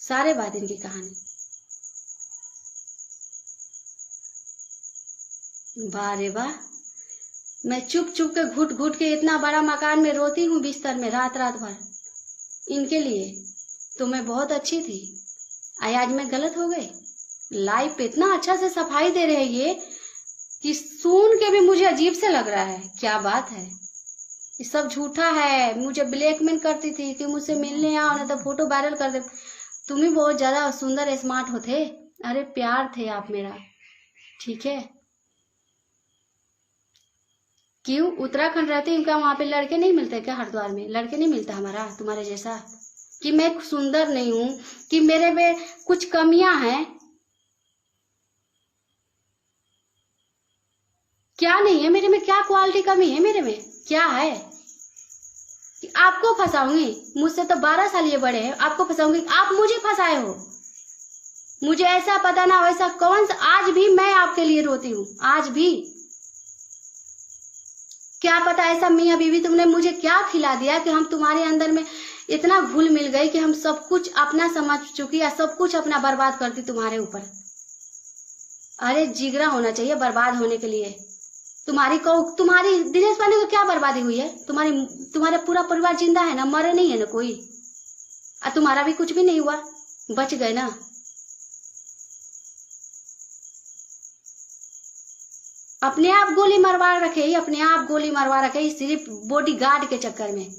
सारे बात, इनकी कहानी। वाह रे वाह, मैं चुप चुप के घुट घुट के इतना बड़ा मकान में रोती हूँ बिस्तर में रात रात भर इनके लिए। तो मैं बहुत अच्छी थी, आज मैं गलत हो गई। लाइफ पे इतना अच्छा से सफाई दे रहे हैं ये कि सुन के भी मुझे अजीब से लग रहा है। क्या बात है, ये सब झूठा है। मुझे ब्लैकमेल करती थी कि मुझसे मिलने आओ ना तो फोटो वायरल कर दे। तुम ही बहुत ज्यादा सुंदर स्मार्ट हो थे, अरे प्यार थे आप मेरा, ठीक है। क्यों उत्तराखंड रहते हैं, क्या वहां पे लड़के नहीं मिलते क्या? हरिद्वार में लड़के नहीं मिलता हमारा तुम्हारे जैसा? कि मैं सुंदर नहीं हूं, कि मेरे में कुछ कमियां हैं? क्या नहीं है मेरे में, क्या क्वालिटी कमी है मेरे में, क्या है कि आपको फंसाऊंगी? मुझसे तो 12 साल ये बड़े हैं, आपको फंसाऊंगी? आप मुझे फंसाए हो, मुझे ऐसा पता ना वैसा कौन सा। आज भी मैं आपके लिए रोती हूँ, आज भी। क्या पता ऐसा मियां बीवी तुमने मुझे क्या खिला दिया कि हम तुम्हारे अंदर में इतना घुल मिल गई कि हम सब कुछ अपना समझ चुकी या सब कुछ अपना बर्बाद करती तुम्हारे ऊपर। अरे जिगरा होना चाहिए बर्बाद होने के लिए। तुम्हारी दिनेश पांडे को क्या बर्बादी हुई है? तुम्हारे पूरा परिवार जिंदा है ना, मरे नहीं है ना कोई। और तुम्हारा भी कुछ भी नहीं हुआ, बच गए ना। अपने आप गोली मरवा रखे, अपने आप गोली मरवा रखे, सिर्फ बॉडी गार्ड के चक्कर में,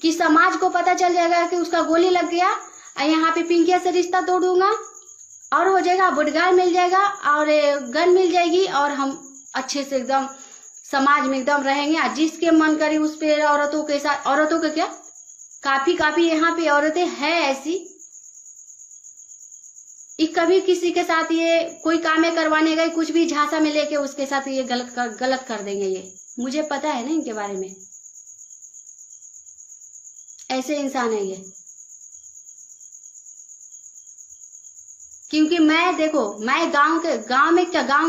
कि समाज को पता चल जाएगा कि उसका गोली लग गया और यहाँ पे पिंकिया से रिश्ता तोड़ दूंगा और हो जाएगा, बॉडीगार्ड मिल जाएगा और गन मिल जाएगी और हम अच्छे से एकदम समाज में एकदम रहेंगे। और जिसके मन करे उस पे औरतों के साथ, औरतों के क्या काफी यहाँ पे औरतें हैं ऐसी, कभी किसी के साथ ये कोई कामें करवाने गए, कुछ भी झांसा में लेके उसके साथ ये गलत कर देंगे। ये मुझे पता है ना इनके बारे में, ऐसे इंसान है ये। क्योंकि मैं देखो, मैं गांव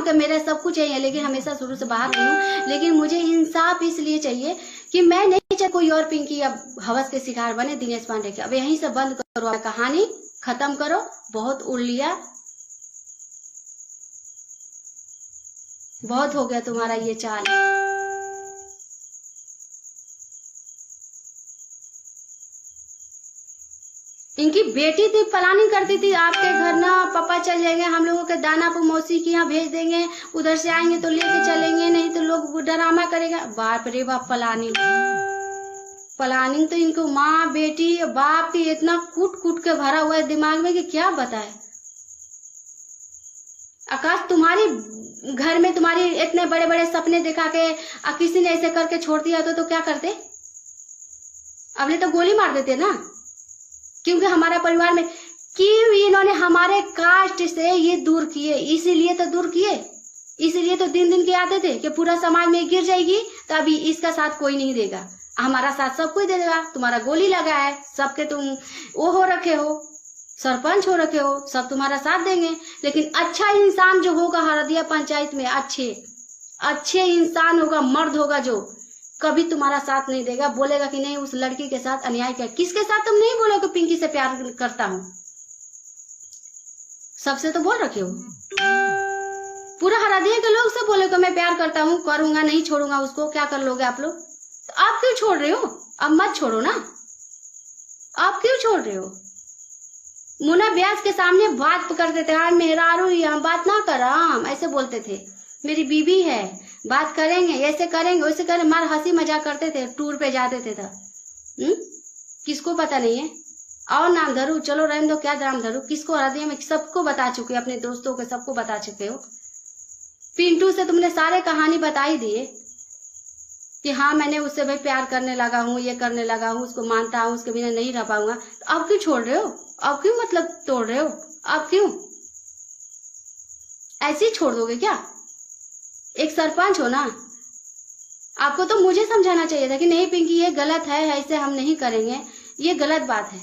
के मेरे सब कुछ है, लेकिन हमेशा शुरू से बाहर रही हूँ। लेकिन मुझे इंसाफ इसलिए चाहिए कि मैं नहीं चाहे कोई और पिंकी अब हवस के शिकार बने दिनेश पांडे के। अब यहीं से बंद करो, कहानी खत्म करो, बहुत उड़ लिया, बहुत हो गया तुम्हारा ये चाल। इनकी बेटी थी, प्लानिंग करती थी आपके घर ना पापा चल जाएंगे, हम लोगों के दानापुर मौसी के यहाँ भेज देंगे, उधर से आएंगे तो लेके चलेंगे, नहीं तो लोग ड्रामा करेगा। बाप रे बाप, प्लानिंग। प्लानिंग तो इनको माँ बेटी बाप की इतना कूट कूट के भरा हुआ है दिमाग में कि क्या बताए। आकाश, तुम्हारी घर में तुम्हारी इतने बड़े बड़े सपने दिखा के किसी ने ऐसे करके छोड़ दिया तो क्या करते? अब तो गोली मार देते ना, क्योंकि हमारा परिवार में क्यों इन्होंने हमारे कास्ट से ये दूर किए, इसीलिए तो दूर किए, इसीलिए तो दिन दिन के आते थे कि पूरा समाज में गिर जाएगी तो अभी इसका साथ कोई नहीं देगा, हमारा साथ सब कोई दे देगा। तुम्हारा गोली लगा है, सबके तुम वो हो रखे हो, सरपंच हो रखे हो, सब तुम्हारा साथ देंगे। लेकिन अच्छा इंसान जो होगा हरदिया पंचायत में, अच्छे इंसान होगा, मर्द होगा, जो कभी तुम्हारा साथ नहीं देगा, बोलेगा कि नहीं उस लड़की के साथ अन्याय किया। किसके साथ? तुम नहीं बोलोगे पिंकी से प्यार करता हूँ, सबसे तो बोल रखे हो। पूरा हरदिया के लोग से बोलोगे मैं प्यार करता हूँ, करूंगा, नहीं छोड़ूंगा उसको, क्या कर लोगे आप लोग? तो आप क्यों छोड़ रहे हो? अब मत छोड़ो ना, आप क्यों छोड़ रहे हो? मुन्ना ब्यास के सामने बात करते थे, हाँ मेहरारू हम बात ना कराम, ऐसे बोलते थे, मेरी बीबी है, बात करेंगे, ऐसे करेंगे, वैसे करेंगे, मार हंसी मजाक करते थे, टूर पे जाते थे तब। किसको पता नहीं है? और नाम धरू, चलो रहने दो, क्या नाम धरू, किसको हरदिया में सबको बता चुके, अपने दोस्तों को सबको बता चुके हो। पिंटू से तुमने सारे कहानी बता ही दिए कि हाँ मैंने उससे भाई प्यार करने लगा हूँ, ये करने लगा हूँ, उसको मानता हूँ, उसके बिना नहीं रह पाऊंगा। तो अब क्यों छोड़ रहे हो? अब क्यों मतलब तोड़ रहे हो? अब क्यों ऐसे ही छोड़ दोगे क्या? एक सरपंच हो ना, आपको तो मुझे समझाना चाहिए था कि नहीं पिंकी ये गलत है, ऐसे हम नहीं करेंगे, ये गलत बात है।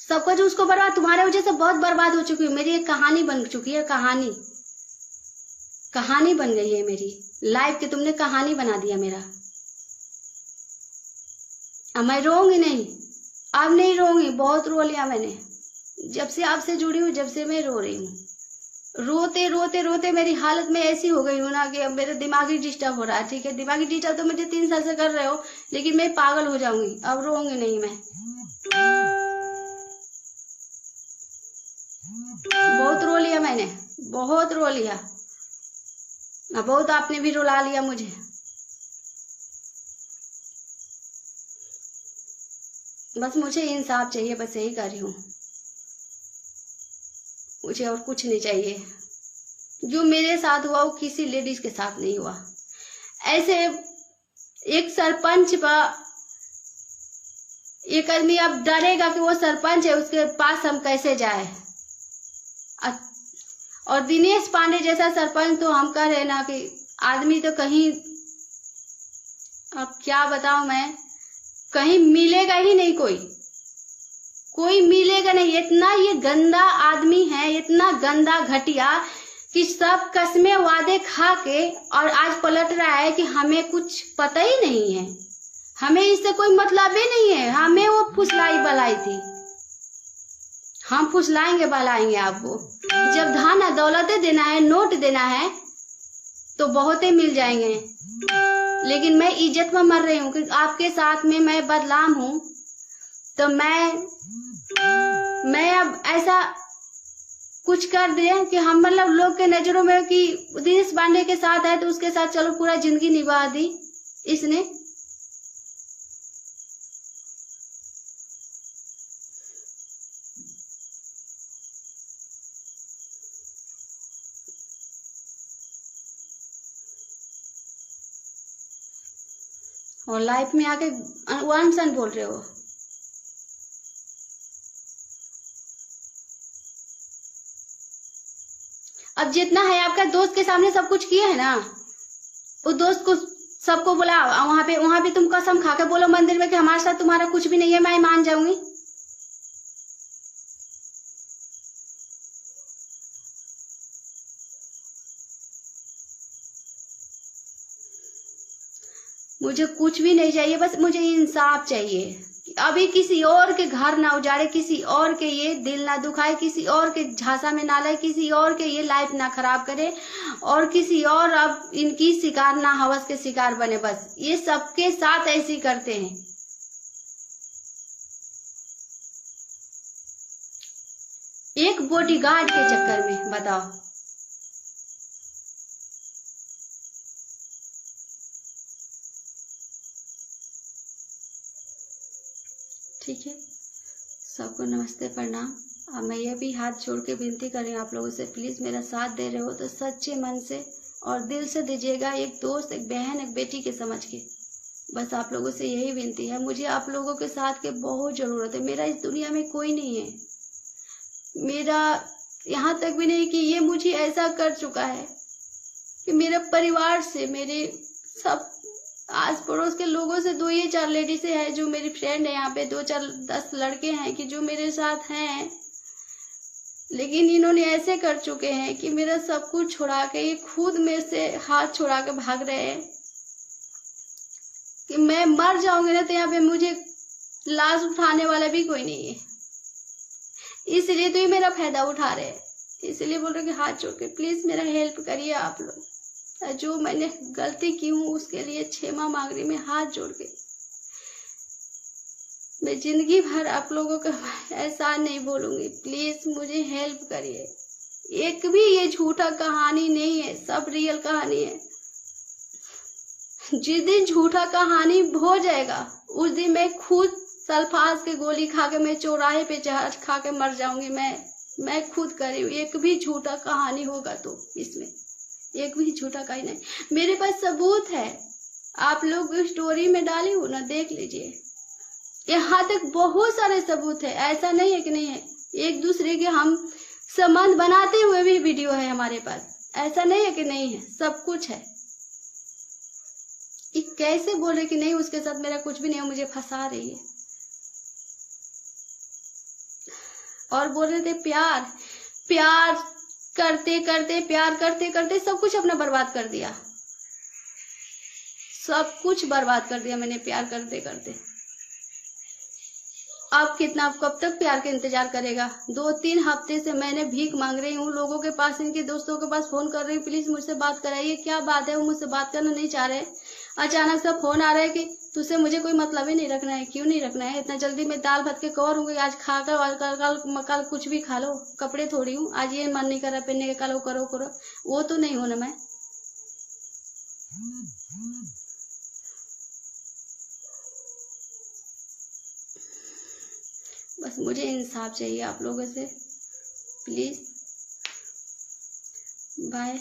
सब कुछ उसको बर्बाद, तुम्हारे वजह से बहुत बर्बाद हो चुकी है, मेरी एक कहानी बन चुकी है, कहानी बन गई है मेरी लाइफ की, तुमने कहानी बना दिया मेरा। अब मैं रोऊंगी नहीं, अब नहीं रोऊंगी, बहुत रो लिया मैंने, जब से आपसे जुड़ी हूँ, जब से मैं रो रही हूँ। रोते रोते रोते मेरी हालत में ऐसी हो गई हूँ ना कि अब मेरा दिमागी डिस्टर्ब हो रहा है। ठीक है, दिमागी डिस्टर्ब तो मुझे 3 साल से कर रहे हो, लेकिन मैं पागल हो जाऊंगी, अब रोऊंगी नहीं मैं। बहुत रो लिया मैंने, बहुत रो लिया, बहुत आपने भी रुला लिया मुझे। बस मुझे इंसाफ चाहिए, बस यही कर रही हूँ, मुझे और कुछ नहीं चाहिए। जो मेरे साथ हुआ वो किसी लेडीज के साथ नहीं हुआ। ऐसे एक सरपंच पर एक आदमी अब डरेगा कि वो सरपंच है, उसके पास हम कैसे जाए। और दिनेश पांडे जैसा सरपंच तो हम कह रहे ना कि आदमी तो कहीं, अब क्या बताऊं मैं, कहीं मिलेगा ही नहीं, कोई मिलेगा नहीं। इतना ये गंदा आदमी है, इतना गंदा घटिया कि सब कस्में वादे खा के और आज पलट रहा है कि हमें कुछ पता ही नहीं है, हमें इससे कोई मतलब ही नहीं है, हमें वो फुसलाई बलाई थी, हम फुसलाएंगे बलाएंगे आपको। जब धन दौलतें देना है, नोट देना है तो बहुत ही मिल जाएंगे, लेकिन मैं इज्जत में मर रही हूँ कि आपके साथ में मैं बदनाम हूँ। तो मैं अब ऐसा कुछ कर दे कि हम मतलब लोग के नजरों में कि दिनेश पांडे के साथ है तो उसके साथ चलो पूरा जिंदगी निभा दी इसने। और लाइफ में आके वन सन बोल रहे हो। अब जितना है आपका दोस्त के सामने सब कुछ किया है ना, उस दोस्त को सबको बोला, वहां पे तुम कसम खा के बोलो मंदिर में कि हमारे साथ तुम्हारा कुछ भी नहीं है, मैं मान जाऊंगी। मुझे कुछ भी नहीं चाहिए, बस मुझे इंसाफ चाहिए। अभी किसी और के घर ना उजाड़े, किसी और के ये दिल ना दुखाए, किसी और के झांसा में ना लाए, किसी और के ये लाइफ ना खराब करे, और किसी और अब इनकी शिकार ना हवस के शिकार बने। बस ये सबके साथ ऐसे ही करते हैं। एक बॉडीगार्ड के चक्कर में बताओ। ठीक है, सबको नमस्ते प्रणाम। अब मैं ये भी हाथ जोड़ के विनती कर रही हूँ आप लोगों से, प्लीज़ मेरा साथ दे रहे हो तो सच्चे मन से और दिल से दीजिएगा, एक दोस्त, एक बहन, एक बेटी के समझ के। बस आप लोगों से यही विनती है, मुझे आप लोगों के साथ के बहुत ज़रूरत है। मेरा इस दुनिया में कोई नहीं है, मेरा यहाँ तक भी नहीं कि ये मुझे ऐसा कर चुका है कि मेरे परिवार से, मेरे सब आस पड़ोस के लोगों से 2 या 4 लेडीज हैं जो मेरी फ्रेंड है, यहाँ पे 2-4-10 लड़के हैं कि जो मेरे साथ हैं, लेकिन इन्होंने ऐसे कर चुके हैं कि मेरा सब कुछ छुड़ा के, ये खुद में से हाथ छुड़ा के भाग रहे हैं कि मैं मर जाऊंगी ना तो यहाँ पे मुझे लाश उठाने वाला भी कोई नहीं है। इसलिए तो ये मेरा फायदा उठा रहे हैं, इसलिए बोल रहे कि हाथ जोड़ के प्लीज मेरा हेल्प करिए आप लोग। जो मैंने गलती की हूँ उसके लिए क्षमा मांग रही मैं हाथ जोड़ के। मैं जिंदगी भर आप लोगों का एहसान नहीं भूलूंगी, प्लीज मुझे हेल्प करिए। एक भी ये झूठा कहानी नहीं है, सब रियल कहानी है। जिस दिन झूठा कहानी हो जाएगा उस दिन मैं खुद सल्फास के गोली खा के, मैं चौराहे पे जहर खा के मर जाऊंगी। मैं खुद करी हूँ। एक भी झूठा कहानी होगा तो इसमें एक भी झूठा कहानी नहीं, मेरे पास सबूत है। आप लोग स्टोरी में डाली हो ना, देख लीजिए, यहाँ तक बहुत सारे सबूत है। ऐसा नहीं है कि नहीं है, एक दूसरे के हम संबंध बनाते हुए भी वीडियो है हमारे पास। ऐसा नहीं है कि नहीं है, सब कुछ है। ये कैसे बोले कि नहीं उसके साथ मेरा कुछ भी नहीं है, मुझे फंसा रही है। और बोल रहे थे प्यार करते करते सब कुछ अपना बर्बाद कर दिया, सब कुछ बर्बाद कर दिया मैंने प्यार करते करते। अब कितना, कब तक प्यार का इंतजार करेगा? 2-3 हफ्ते से मैंने भीख मांग रही हूँ लोगों के पास, इनके दोस्तों के पास फोन कर रही हूँ, प्लीज मुझसे बात कराइए। क्या बात है, वो मुझसे बात करना नहीं चाह रहे। अचानक से फोन आ रहा है कि तुझसे मुझे कोई मतलब ही नहीं रखना है। क्यों नहीं रखना है? इतना जल्दी मैं दाल भात के कवर हूँ, आज खाकर और कल कुछ भी खा लो, कपड़े थोड़ी हूँ। आज ये मन नहीं कर रहा पहनने के, कल करो वो तो नहीं होना। मैं बस मुझे इंसाफ चाहिए आप लोगों से, प्लीज। बाय।